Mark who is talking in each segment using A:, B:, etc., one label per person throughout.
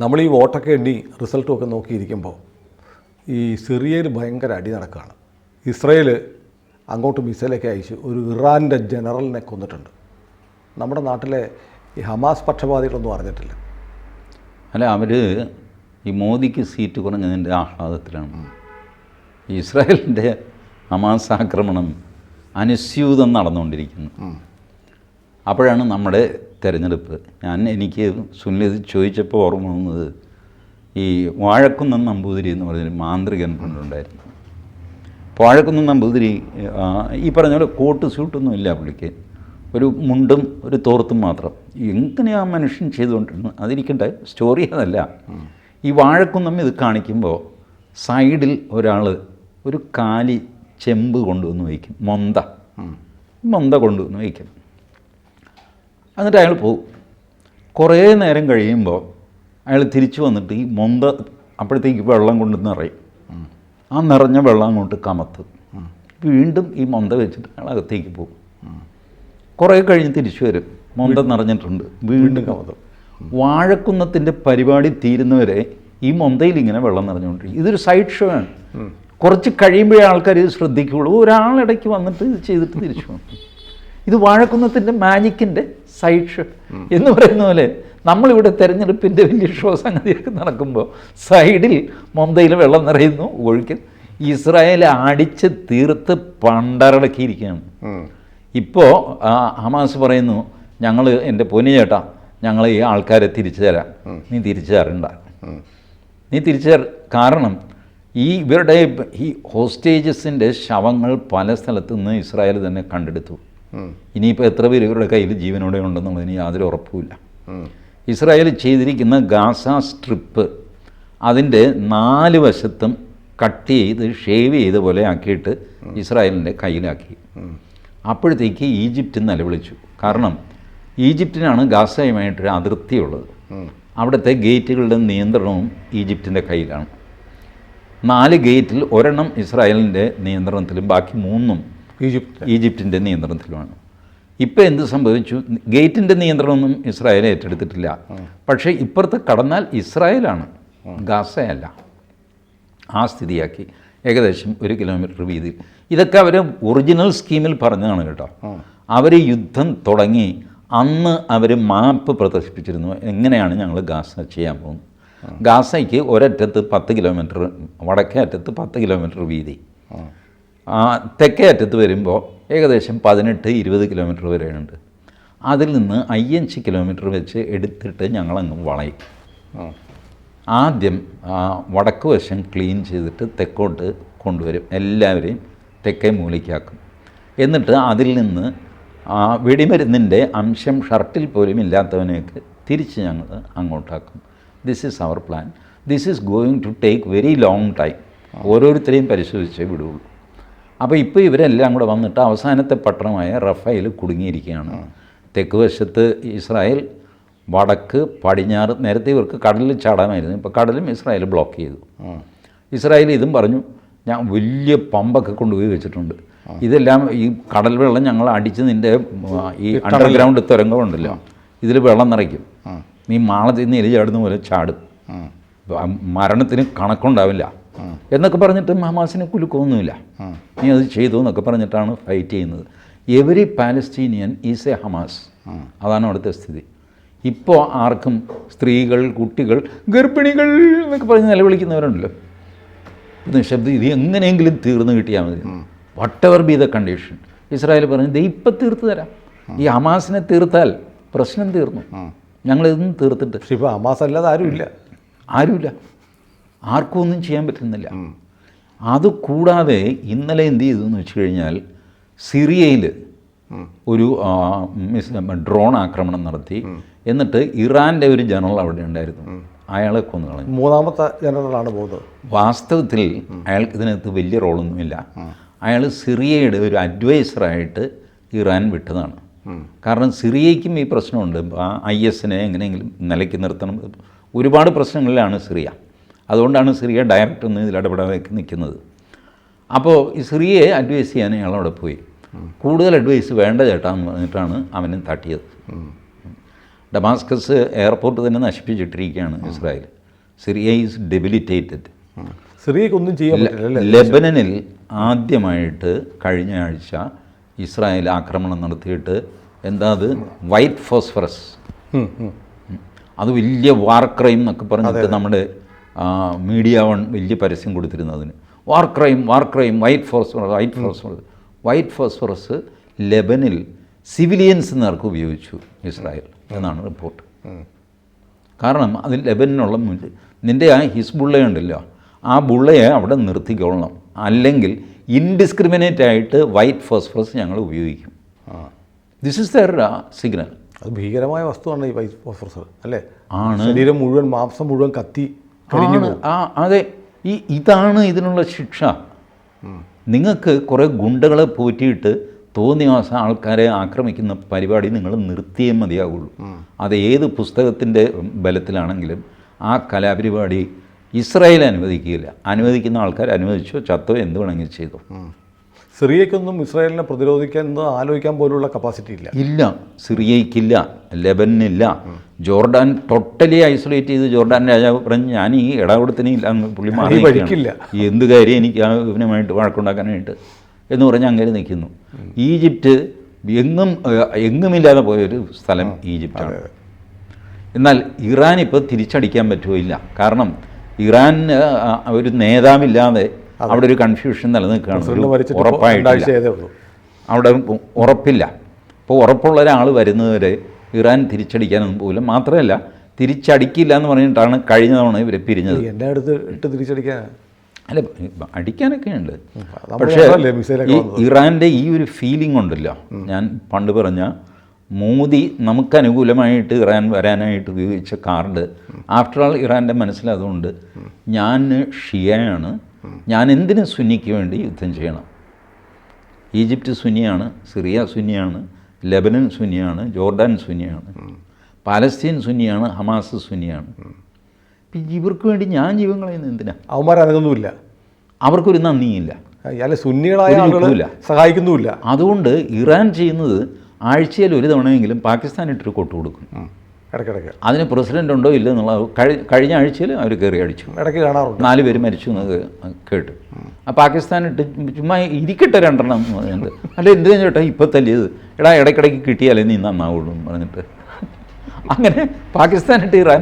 A: നമ്മൾ ഈ വോട്ടൊക്കെ എണ്ണി റിസൾട്ടും ഒക്കെ നോക്കിയിരിക്കുമ്പോൾ ഈ സിറിയയിൽ ഭയങ്കര അടി നടക്കുകയാണ്. ഇസ്രയേൽ അങ്ങോട്ട് മിസൈലൊക്കെ അയച്ച് ഒരു ഇറാൻ്റെ ജനറലിനെ കൊന്നിട്ടുണ്ട്. നമ്മുടെ നാട്ടിലെ ഈ ഹമാസ് പക്ഷപാതികളൊന്നും അറിഞ്ഞിട്ടില്ല.
B: അല്ല, അവർ ഈ മോദിക്ക് സീറ്റ് കുറഞ്ഞതിൻ്റെ ആഹ്ലാദത്തിലാണ്. ഇസ്രായേലിൻ്റെ ഹമാസ് ആക്രമണം അനുസ്യൂതം നടന്നുകൊണ്ടിരിക്കുന്നു. അപ്പോഴാണ് നമ്മുടെ തെരഞ്ഞെടുപ്പ്. എനിക്ക് സുനിൽ ചോദിച്ചപ്പോൾ ഓർമ്മ വന്നത് ഈ വാഴക്കുന്നം നമ്പൂതിരി എന്ന് പറഞ്ഞൊരു മാന്ത്രികൻ കൊണ്ടുണ്ടായിരുന്നു. വാഴക്കുന്നം നമ്പൂതിരി ഈ പറഞ്ഞ പോലെ കോട്ട് സ്യൂട്ടൊന്നും ഇല്ല പുള്ളിക്ക്, ഒരു മുണ്ടും ഒരു തോർത്തും മാത്രം. എങ്ങനെ ആ മനുഷ്യൻ ചെയ്തുകൊണ്ടിരുന്നു അതിരിക്കട്ടെ, സ്റ്റോറി അതല്ല. ഈ വാഴക്കുന്നം ഇത് കാണിക്കുമ്പോൾ സൈഡിൽ ഒരാൾ ഒരു കാലി ചെമ്പ് കൊണ്ടുവന്ന് വയ്ക്കും, മൊന്ത കൊണ്ടുവന്ന് വയ്ക്കും. എന്നിട്ട് അയാൾ പോകും. കുറേ നേരം കഴിയുമ്പോൾ അയാൾ തിരിച്ചു വന്നിട്ട് ഈ മൊന്ത അപ്പോഴത്തേക്ക് വെള്ളം കൊണ്ട് നിറയും. ആ നിറഞ്ഞ വെള്ളം അങ്ങോട്ട് കമത്തും. വീണ്ടും ഈ മൊന്ത വെച്ചിട്ട് അയാൾ അകത്തേക്ക് പോകും. കുറേ കഴിഞ്ഞ് തിരിച്ചു വരും, മൊന്ത നിറഞ്ഞിട്ടുണ്ട്, വീണ്ടും കമത്തും. വാഴക്കുന്നത്തിൻ്റെ പരിപാടി തീരുന്നവരെ ഈ മൊന്തയിൽ ഇങ്ങനെ വെള്ളം നിറഞ്ഞുകൊണ്ടിരിക്കും. ഇതൊരു സൈഡ് ഷോ ആണ്. കുറച്ച് കഴിയുമ്പോഴേ ആൾക്കാർ ഇത് ശ്രദ്ധിക്കുകയുള്ളൂ. ഒരാളിടയ്ക്ക് വന്നിട്ട് ഇത് ചെയ്തിട്ട് തിരിച്ചു പോകും. ഇത് വാഴക്കുന്നത്തിൻ്റെ മാജിക്കിൻ്റെ സൈഡ് ഷോ എന്ന് പറയുന്ന പോലെ നമ്മളിവിടെ തെരഞ്ഞെടുപ്പിൻ്റെ വലിയ ഷോ സംഗതിയൊക്കെ നടക്കുമ്പോൾ സൈഡിൽ മൊന്തയിൽ വെള്ളം നിറയുന്നു, ഒഴുക്കി. ഇസ്രായേൽ അടിച്ച് തീർത്ത് പണ്ടറടക്കിയിരിക്കുകയാണ്. ഇപ്പോൾ ഹമാസ് പറയുന്നു, ഞങ്ങൾ എൻ്റെ പൊന്നു ചേട്ടാ, ഞങ്ങൾ ഈ ആൾക്കാരെ തിരിച്ചു തരാം. നീ തിരിച്ചു തരണ്ട, നീ തിരിച്ചു കാരണം ഇവരുടെ ഈ ഹോസ്റ്റേജസിൻ്റെ ശവങ്ങൾ പല സ്ഥലത്തു നിന്ന് ഇസ്രായേൽ തന്നെ കണ്ടെടുത്തു. ഇനിയിപ്പോൾ എത്ര പേര് ഇവരുടെ കയ്യിൽ ജീവനോടെ ഉണ്ടെന്നുള്ളതിന് യാതൊരു ഉറപ്പുമില്ല. ഇസ്രായേൽ ചെയ്തിരിക്കുന്ന ഗാസ സ്ട്രിപ്പ് അതിൻ്റെ 4 വശത്തും കട്ട് ചെയ്ത് ഷേവ് ചെയ്ത പോലെ ആക്കിയിട്ട് ഇസ്രായേലിൻ്റെ കയ്യിലാക്കി. അപ്പോഴത്തേക്ക് ഈജിപ്റ്റ് നിലവിളിച്ചു. കാരണം ഈജിപ്റ്റിനാണ് ഗാസയുമായിട്ടൊരു അതിർത്തിയുള്ളത്. അവിടുത്തെ ഗേറ്റുകളുടെ നിയന്ത്രണവും ഈജിപ്റ്റിൻ്റെ കയ്യിലാണ്. 4 ഗേറ്റിൽ ഒരെണ്ണം ഇസ്രായേലിൻ്റെ നിയന്ത്രണത്തിലും ബാക്കി 3 ഈജിപ്റ്റിൻ്റെ നിയന്ത്രണത്തിലുമാണ്. ഇപ്പോൾ എന്ത് സംഭവിച്ചു? ഗേറ്റിൻ്റെ നിയന്ത്രണമൊന്നും ഇസ്രായേൽ ഏറ്റെടുത്തിട്ടില്ല. പക്ഷേ ഇപ്പുറത്ത് കടന്നാൽ ഇസ്രായേലാണ്, ഗാസയല്ല. ആ സ്ഥിതിയാക്കി ഏകദേശം 1 കിലോമീറ്റർ വീതിയിൽ. ഇതൊക്കെ അവർ ഒറിജിനൽ സ്കീമിൽ പറഞ്ഞതാണ് കേട്ടോ. അവർ യുദ്ധം തുടങ്ങി അന്ന് അവർ മാപ്പ് പ്രദർശിപ്പിച്ചിരുന്നു, എങ്ങനെയാണ് ഞങ്ങൾ ഗാസ ചെയ്യാൻ പോകുന്നത്. ഗാസയ്ക്ക് ഒരറ്റത്ത് 10 കിലോമീറ്റർ, വടക്കേ അറ്റത്ത് 10 കിലോമീറ്റർ വീതി, തെക്കേ അറ്റത്ത് വരുമ്പോൾ ഏകദേശം 18-20 കിലോമീറ്റർ വരെയുണ്ട്. അതിൽ നിന്ന് 5 കിലോമീറ്റർ വെച്ച് എടുത്തിട്ട് ഞങ്ങളങ്ങ് വളയും. ആദ്യം വടക്ക് വശം ക്ലീൻ ചെയ്തിട്ട് തെക്കോട്ട് കൊണ്ടുവരും, എല്ലാവരെയും തെക്കേ മൂലയ്ക്കാക്കും. എന്നിട്ട് അതിൽ നിന്ന് വെടിമരുന്നിൻ്റെ അംശം ഷർട്ടിൽ പോലും ഇല്ലാത്തവനെയൊക്കെ തിരിച്ച് ഞങ്ങൾ അങ്ങോട്ടാക്കും. This is our plan. This is going to take very long time. ഓരോരുത്തരെയും പരിശോധിച്ചേ വിടുകയുള്ളൂ. അപ്പോൾ ഇപ്പോൾ ഇവരെല്ലാം കൂടെ വന്നിട്ട് അവസാനത്തെ പട്ടണമായ റഫേൽ കുടുങ്ങിയിരിക്കുകയാണ്. തെക്ക് വശത്ത് ഇസ്രായേൽ, വടക്ക് പടിഞ്ഞാറ്. നേരത്തെ ഇവർക്ക് കടലിൽ ചാടാമായിരുന്നു, ഇപ്പോൾ കടലും ഇസ്രായേൽ ബ്ലോക്ക് ചെയ്തു. ഇസ്രായേൽ ഇതും പറഞ്ഞു, ഞാൻ വലിയ പമ്പൊക്കെ കൊണ്ടുപോയി വെച്ചിട്ടുണ്ട്, ഇതെല്ലാം ഈ കടൽ വെള്ളം ഞങ്ങൾ അടിച്ച് നിൻ്റെ ഈ അണ്ടർഗ്രൗണ്ട് തുരങ്കമുണ്ടല്ലോ ഇതിൽ വെള്ളം നിറയ്ക്കും, നീ മാളത്തിൽ നിന്ന് എലി ചാടുന്ന പോലെ ചാടും, മരണത്തിന് കണക്കുണ്ടാവില്ല എന്നൊക്കെ പറഞ്ഞിട്ട് ഹമാസിനെ കുലുക്കൊന്നുമില്ല. നീ അത് ചെയ്തു എന്നൊക്കെ പറഞ്ഞിട്ടാണ് ഫൈറ്റ് ചെയ്യുന്നത്. Every Palestinian is A Hamas. അതാണ് അവിടുത്തെ സ്ഥിതി. ഇപ്പോൾ ആർക്കും സ്ത്രീകൾ, കുട്ടികൾ, ഗർഭിണികൾ എന്നൊക്കെ പറഞ്ഞ് നിലവിളിക്കുന്നവരുണ്ടല്ലോ, നിശബ്ദം, ഇത് എങ്ങനെയെങ്കിലും തീർന്നു കിട്ടിയാൽ മതി, what ever be the condition. Israel പറഞ്ഞു, ദേ ഇപ്പം തീർത്ത് തരാം, ഈ ഹമാസിനെ തീർത്താൽ പ്രശ്നം തീർന്നു, ഞങ്ങളിതൊന്നും തീർത്തിട്ട്.
A: പക്ഷേ ഇപ്പോൾ ഹമാസ് അല്ലാതെ ആരുമില്ല,
B: ആർക്കും ഒന്നും ചെയ്യാൻ പറ്റുന്നില്ല. അതുകൂടാതെ ഇന്നലെ എന്ത് ചെയ്തു എന്ന് വെച്ച് കഴിഞ്ഞാൽ സിറിയയിൽ ഒരു ഡ്രോൺ ആക്രമണം നടത്തി. എന്നിട്ട് ഇറാൻ്റെ ഒരു ജനറൽ അവിടെ ഉണ്ടായിരുന്നു, അയാളെ കൊന്നു കളഞ്ഞു.
A: 3ാമത്തെ ജനറലാണ് പോകുന്നത്.
B: വാസ്തവത്തിൽ അയാൾക്ക് ഇതിനകത്ത് വലിയ റോളൊന്നുമില്ല. അയാൾ സിറിയയുടെ ഒരു അഡ്വൈസറായിട്ട് ഇറാൻ വിട്ടതാണ്. കാരണം സിറിയയ്ക്കും ഈ പ്രശ്നമുണ്ട്, IS-നെ എങ്ങനെയെങ്കിലും നിലയ്ക്ക് നിർത്തണം. ഒരുപാട് പ്രശ്നങ്ങളിലാണ് സിറിയ. അതുകൊണ്ടാണ് സിറിയ ഡയറക്റ്റ് ഒന്നും ഇതിൽ ഇടപെടാതെ നിൽക്കുന്നത്. അപ്പോൾ ഈ സിറിയയെ അഡ്വൈസ് ചെയ്യാൻ അയാളവിടെ പോയി. കൂടുതൽ അഡ്വൈസ് വേണ്ട ചേട്ടാ എന്ന് പറഞ്ഞിട്ടാണ് അവനെ തട്ടിയത്. ഡമാസ്കസ് എയർപോർട്ട് തന്നെ നശിപ്പിച്ചിട്ടിരിക്കുകയാണ് ഇസ്രായേൽ. Syria is debilitated.
A: സിറിയക്കൊന്നും ചെയ്യാൻ പറ്റില്ല.
B: ലെബനനിൽ ആദ്യമായിട്ട് കഴിഞ്ഞ ആഴ്ച ഇസ്രായേൽ ആക്രമണം നടത്തിയിട്ട് എന്താ അത് വൈറ്റ് ഫോസ്ഫറസ്, അത് വലിയ വാർ ക്രൈം എന്നൊക്കെ പറഞ്ഞിട്ട് നമ്മുടെ മീഡിയ വൺ വലിയ പരസ്യം കൊടുത്തിരുന്നതിന്. വാർ ക്രൈം വൈറ്റ് ഫോസ്ഫറസ് ലെബനിൽ സിവിലിയൻസ് നേർക്ക് ഉപയോഗിച്ചു ഇസ്രായേൽ എന്നാണ് റിപ്പോർട്ട്. കാരണം അതിൽ ലെബനിനുള്ള നിൻ്റെ ആ ഹിസ്ബുള്ള ഉണ്ടല്ലോ, ആ ബുള്ളയെ അവിടെ നിർത്തിക്കൊള്ളണം, അല്ലെങ്കിൽ ഇൻഡിസ്ക്രിമിനേറ്റ് ആയിട്ട് വൈറ്റ് ഫോസ്ഫറസ് ഞങ്ങൾ ഉപയോഗിക്കും. This is there signal.
A: അത് ഭീകരമായ വസ്തുവാണ് ഈ വൈറ്റ് ഫോസ്ഫറസ് അല്ലേ? ആണ്. ശരീരം മുഴുവൻ, മാംസം മുഴുവൻ കത്തി കരിഞ്ഞു.
B: അതെ, ഇതാണ് ഇതിനുള്ള ശിക്ഷ. നിങ്ങൾക്ക് കുറേ ഗുണ്ടകളെ പോറ്റിയിട്ട് തോന്നിയ ആൾക്കാരെ ആക്രമിക്കുന്ന പരിപാടി നിങ്ങൾ നിർത്തിയേ മതിയാവുള്ളൂ. അത് ഏത് പുസ്തകത്തിൻ്റെ ബലത്തിലാണെങ്കിലും ആ കലാപരിപാടി ഇസ്രായേൽ അനുവദിക്കുകയില്ല. അനുവദിക്കുന്ന ആൾക്കാർ അനുവദിച്ചോ ചത്തോ എന്ത് വേണമെങ്കിലും ചെയ്തോ.
A: സിറിയയ്ക്കൊന്നും ഇസ്രായേലിനെ പ്രതിരോധിക്കാൻ ആലോചിക്കാൻ പോലുള്ള കപ്പാസിറ്റി
B: ഇല്ല. സിറിയയ്ക്കില്ല, ലെബനില്ല. ജോർഡാൻ ടോട്ടലി ഐസൊലേറ്റ് ചെയ്ത് ജോർഡാൻ രാജാവ് പറഞ്ഞ് ഞാൻ ഈ ഇടപെടുത്തിന് ഇല്ല, പുള്ളി മാറിയില്ല, എന്ത് കാര്യം എനിക്ക് ഇവനുമായിട്ട് വഴക്കുണ്ടാക്കാനായിട്ട് എന്ന് പറഞ്ഞ് അങ്ങനെ നിൽക്കുന്നു. ഈജിപ്റ്റ് എങ്ങുമില്ലാതെ പോയൊരു സ്ഥലം ഈജിപ്റ്റാണ്. എന്നാൽ ഇറാൻ ഇപ്പോൾ തിരിച്ചടിക്കാൻ പറ്റുമോ? ഇല്ല. കാരണം ഇറാൻ ഒരു നേതാവില്ലാതെ അവിടെ ഒരു കൺഫ്യൂഷൻ നിലനിൽക്കുകയാണ്. ഉറപ്പായിട്ടില്ല, അവിടെ ഉറപ്പില്ല. അപ്പോൾ ഉറപ്പുള്ള ഒരാൾ വരുന്നവരെ ഇറാൻ തിരിച്ചടിക്കാനൊന്നും പോലും. മാത്രമല്ല തിരിച്ചടിക്കില്ല എന്ന് പറഞ്ഞിട്ടാണ് കഴിഞ്ഞ തവണ ഇവരെ പിരിഞ്ഞത്.
A: എൻ്റെ അടുത്ത് ഇട്ട് തിരിച്ചടിക്കാൻ
B: അല്ല, അടിക്കാനൊക്കെ ഉണ്ട്. പക്ഷേ ഈ ഇറാൻ്റെ ഈ ഒരു ഫീലിംഗ് ഉണ്ടല്ലോ, ഞാൻ പണ്ട് പറഞ്ഞ മോദി നമുക്ക് അനുകൂലമായിട്ട് ഇറാൻ വരാനായിട്ട് ഉപയോഗിച്ച കാർഡ്, ആഫ്റ്റർ ആൾ ഇറാൻ്റെ മനസ്സിലതുകൊണ്ട് ഞാൻ ഷിയയാണ്, ഞാൻ എന്തിനു സുന്നിക്ക് വേണ്ടി യുദ്ധം ചെയ്യണം. ഈജിപ്റ്റ് സുന്നിയാണ്, സിറിയ സുന്നിയാണ്, ലെബനൻ സുന്നിയാണ്, ജോർഡാൻ സുന്നിയാണ്, പാലസ്തീൻ സുന്നിയാണ്, ഹമാസ് സുന്നിയാണ്. ഇവർക്ക് വേണ്ടി ഞാൻ ജീവൻ കളയുന്നത് എന്തിനാ?
A: അവന്മാരതൊന്നുമില്ല,
B: അവർക്കൊരു നന്ദിയില്ല,
A: സുന്നികളായ ആളുകളെ സഹായിക്കുന്നുമില്ല.
B: അതുകൊണ്ട് ഇറാൻ ചെയ്യുന്നത് ആഴ്ചയിൽ ഒരു തവണയെങ്കിലും പാകിസ്ഥാൻ ഇട്ടൊരു കൊട്ടു കൊടുക്കും
A: ഇടയ്ക്കിടയ്ക്ക്.
B: അതിന് പ്രസിഡൻ്റ് ഉണ്ടോ ഇല്ല എന്നുള്ളത് കഴിഞ്ഞ ആഴ്ചയിൽ അവർ കയറി അടിച്ചു.
A: ഇടയ്ക്ക് കാണാറുണ്ട്
B: 4 പേര് മരിച്ചു എന്ന് കേട്ടു. ആ പാകിസ്ഥാൻ ഇട്ട് ചുമ്മാ ഇരിക്കട്ടെ 2 എണ്ണം എന്ന് പറഞ്ഞിട്ട്, അല്ല എന്തിനാ ചേട്ടാ ഇപ്പോൾ തല്ലിയത്, എടാ ഇടയ്ക്കിടയ്ക്ക് കിട്ടിയാലേ നീ നന്നാവുള്ളൂ എന്ന് പറഞ്ഞിട്ട് അങ്ങനെ പാകിസ്ഥാനിട്ട് ഇറാൻ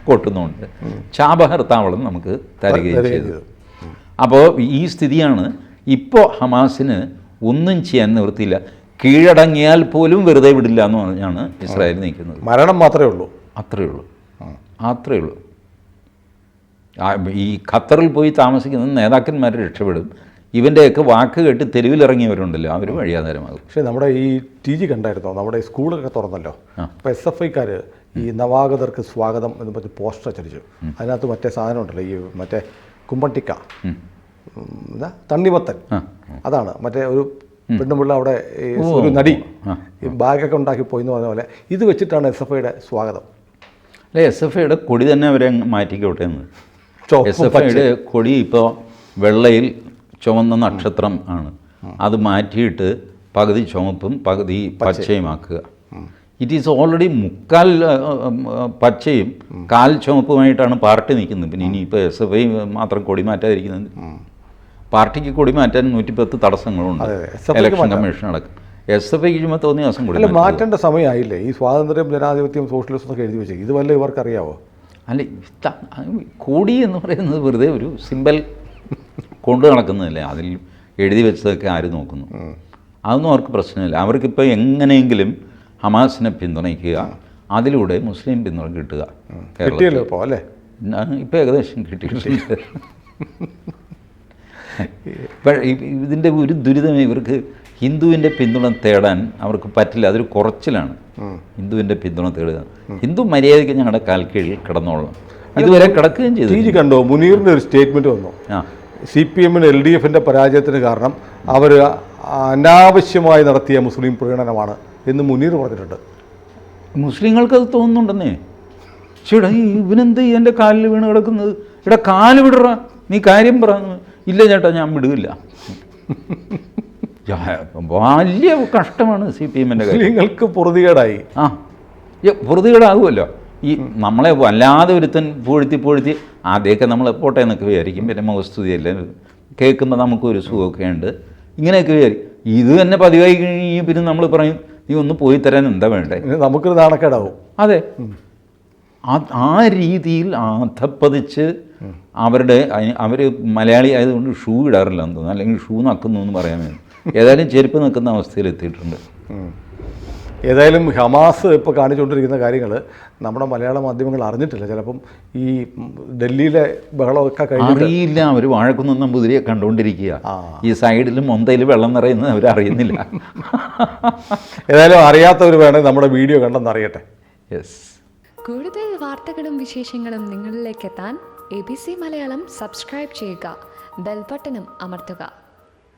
B: കൊട്ടുന്നുണ്ട്. ചാബഹർ താവളം നമുക്ക് തരികയും ചെയ്തു. അപ്പോൾ ഈ സ്ഥിതിയാണ് ഇപ്പോൾ. ഹമാസിന് ഒന്നും ചെയ്യാൻ നിവൃത്തിയില്ല. കീഴടങ്ങിയാൽ പോലും വെറുതെ വിടില്ല എന്ന് പറഞ്ഞാണ് ഇസ്രായേൽ നിൽക്കുന്നത്.
A: മരണം മാത്രമേ ഉള്ളൂ.
B: അത്രയേ ഉള്ളൂ. ഈ ഖത്തറിൽ പോയി താമസിക്കുന്ന നേതാക്കന്മാർ രക്ഷപ്പെടും. ഇവൻ്റെയൊക്കെ വാക്ക് കേട്ട് തെരുവിലിറങ്ങിയവരുണ്ടല്ലോ, അവർ വഴിയാധാരമാകും.
A: പക്ഷേ നമ്മുടെ ഈ TG കണ്ടായിരുന്നോ, നമ്മുടെ ഈ സ്കൂളൊക്കെ തുറന്നല്ലോ. അപ്പോൾ SFIക്കാർ ഈ നവാഗതർക്ക് സ്വാഗതം എന്ന് പറഞ്ഞ് പോസ്റ്റർ അച്ചടിച്ചു. അതിനകത്ത് മറ്റേ സാധനം ഉണ്ടല്ലോ, ഈ മറ്റേ കുമ്പട്ടിക്ക, എന്താ തണ്ണിമത്തൻ, അതാണ് മറ്റേ ഒരു പെണ്ണുപിള്ള അവിടെ ഒരു നടി ഈ ബാഗൊക്കെ ഉണ്ടാക്കി പോയി എന്ന് പറഞ്ഞ പോലെ ഇത് വെച്ചിട്ടാണ് SFIയുടെ സ്വാഗതം.
B: അല്ലെ, SFIയുടെ കൊടി തന്നെ അവരെ മാറ്റിക്കോട്ടെ എന്ന്. SFIയുടെ കൊടി ഇപ്പോൾ വെള്ളയിൽ ചുവന്ന നക്ഷത്രം ആണ്. അത് മാറ്റിയിട്ട് പകുതി ചുവപ്പും പകുതി പച്ചയുമാക്കുക. ഇറ്റ് ഈസ് ഓൾറെഡി മുക്കാൽ പച്ചയും കാൽ ചുവപ്പുമായിട്ടാണ് പാർട്ടി നിൽക്കുന്നത്. പിന്നെ ഇനിയിപ്പോൾ SFI മാത്രം കൊടി മാറ്റാതിരിക്കുന്നത്. പാർട്ടിക്ക് കൊടി മാറ്റാൻ 110 തടസ്സങ്ങളുണ്ട്. ഇലക്ഷൻ കമ്മീഷൻ അടക്കം. SFIക്ക് ചുമ്മാ തോന്നിയ ദിവസം കൂടി
A: മാറ്റേണ്ട സമയമായില്ലേ? ഈ സ്വാതന്ത്ര്യം, ജനാധിപത്യം, സോഷ്യലിസം ഒക്കെ എഴുതി വെച്ചേ, ഇത് വല്ല ഇവർക്ക് അറിയാവോ?
B: അല്ല, കൊടി എന്ന് പറയുന്നത് വെറുതെ ഒരു സിമ്പൽ കൊണ്ടു നടക്കുന്നതല്ലേ. അതിൽ എഴുതി വെച്ചതൊക്കെ ആര് നോക്കുന്നു? അതൊന്നും അവർക്ക് പ്രശ്നമില്ല. അവർക്കിപ്പോൾ എങ്ങനെയെങ്കിലും ഹമാസിനെ പിന്തുണയ്ക്കുക, അതിലൂടെ മുസ്ലിം പിന്തുണ കിട്ടുക.
A: കിട്ടിയല്ലോ ഇപ്പോൾ അല്ലേ?
B: ഇപ്പോൾ ഏകദേശം കിട്ടിയിട്ടുണ്ട്. ഇതിൻ്റെ ഒരു ദുരിതം, ഇവർക്ക് ഹിന്ദുവിൻ്റെ പിന്തുണ തേടാൻ അവർക്ക് പറ്റില്ല. അതൊരു കുറച്ചിലാണ് ഹിന്ദുവിൻ്റെ പിന്തുണ തേടുക. ഹിന്ദു മര്യാദയ്ക്ക് ഞങ്ങളുടെ കാൽക്കീഴിൽ കിടന്നോളാം, ഇതുവരെ കിടക്കുകയും ചെയ്തു.
A: TG കണ്ടോ, മുനീറിൻ്റെ ഒരു സ്റ്റേറ്റ്മെൻറ്റ് വന്നു. CPM-ന് LDF-ൻ്റെ പരാജയത്തിന് കാരണം അവർ അനാവശ്യമായി നടത്തിയ മുസ്ലിം പ്രീണനമാണ് എന്ന് മുനീർ പറഞ്ഞിട്ടുണ്ട്.
B: മുസ്ലിങ്ങൾക്കത് തോന്നുന്നുണ്ടെന്നേ. ചേട്ടാ ഇവനെന്ത് എൻ്റെ കാലിൽ വീണ് കിടക്കുന്നത്? ഇവിടെ കാല് വിടറ, നീ കാര്യം പറ. ഇല്ല ചേട്ടാ ഞാൻ വിടുകയില്ല. വലിയ കഷ്ടമാണ് CPM-ൻ്റെ കാര്യം.
A: മുസ്ലിങ്ങൾക്ക് പൊറുതികേടായി.
B: പൊറുതികേടാകുമല്ലോ. ഈ നമ്മളെ വല്ലാതെ ഒരുത്തൻ പൊഴുത്തി ആദ്യമൊക്കെ നമ്മൾ പോട്ടെ എന്നൊക്കെ വിചാരിക്കും. പിന്നെ മുഖസ്തുതിയല്ലേ കേൾക്കുമ്പോൾ നമുക്കൊരു സുഖമൊക്കെ ഉണ്ട്, ഇങ്ങനെയൊക്കെ വിചാരിക്കും. ഇത് തന്നെ പതിവായി കഴിഞ്ഞ് പിന്നെ നമ്മൾ പറയും നീ ഒന്ന് പോയി തരാൻ എന്താ വേണ്ടേ,
A: നമുക്കൊരു നാണക്കേടാവും.
B: അതെ. ആ രീതിയിൽ അധപ്പതിച്ച് അവർ മലയാളി ആയതുകൊണ്ട് ഷൂ ഇടാറില്ല എന്ന് തോന്നുന്നു, അല്ലെങ്കിൽ ഷൂ നക്കുന്നു എന്ന് പറയാൻ വേണ്ടി ഏതായാലും ചെരുപ്പ് നിൽക്കുന്ന അവസ്ഥയിൽ എത്തിയിട്ടുണ്ട്.
A: ഏതായാലും ഹമാസ് ഇപ്പോൾ കാണിച്ചുകൊണ്ടിരിക്കുന്ന കാര്യങ്ങൾ നമ്മുടെ മലയാള മാധ്യമങ്ങൾ അറിഞ്ഞിട്ടില്ല. ചിലപ്പം ഈ ഡൽഹിയിലെ ബഹളമൊക്കെ
B: അറിയില്ല. അവർ വാഴക്കുന്ന് നമ്പൂതിരിയെ കണ്ടുകൊണ്ടിരിക്കുക. ഈ സൈഡിലും മൊന്തയിൽ വെള്ളം നിറയുന്നത് അവരറിയുന്നില്ല.
A: ഏതായാലും അറിയാത്തവർ വേണമെങ്കിൽ നമ്മുടെ വീഡിയോ കണ്ടെന്നറിയട്ടെ.
B: യെസ്.
C: കൂടുതൽ വാർത്തകളും വിശേഷങ്ങളും നിങ്ങളിലേക്ക് എത്താൻ ABC മലയാളം സബ്സ്ക്രൈബ് ചെയ്യുക, ബെൽ ബട്ടണും അമർത്തുക.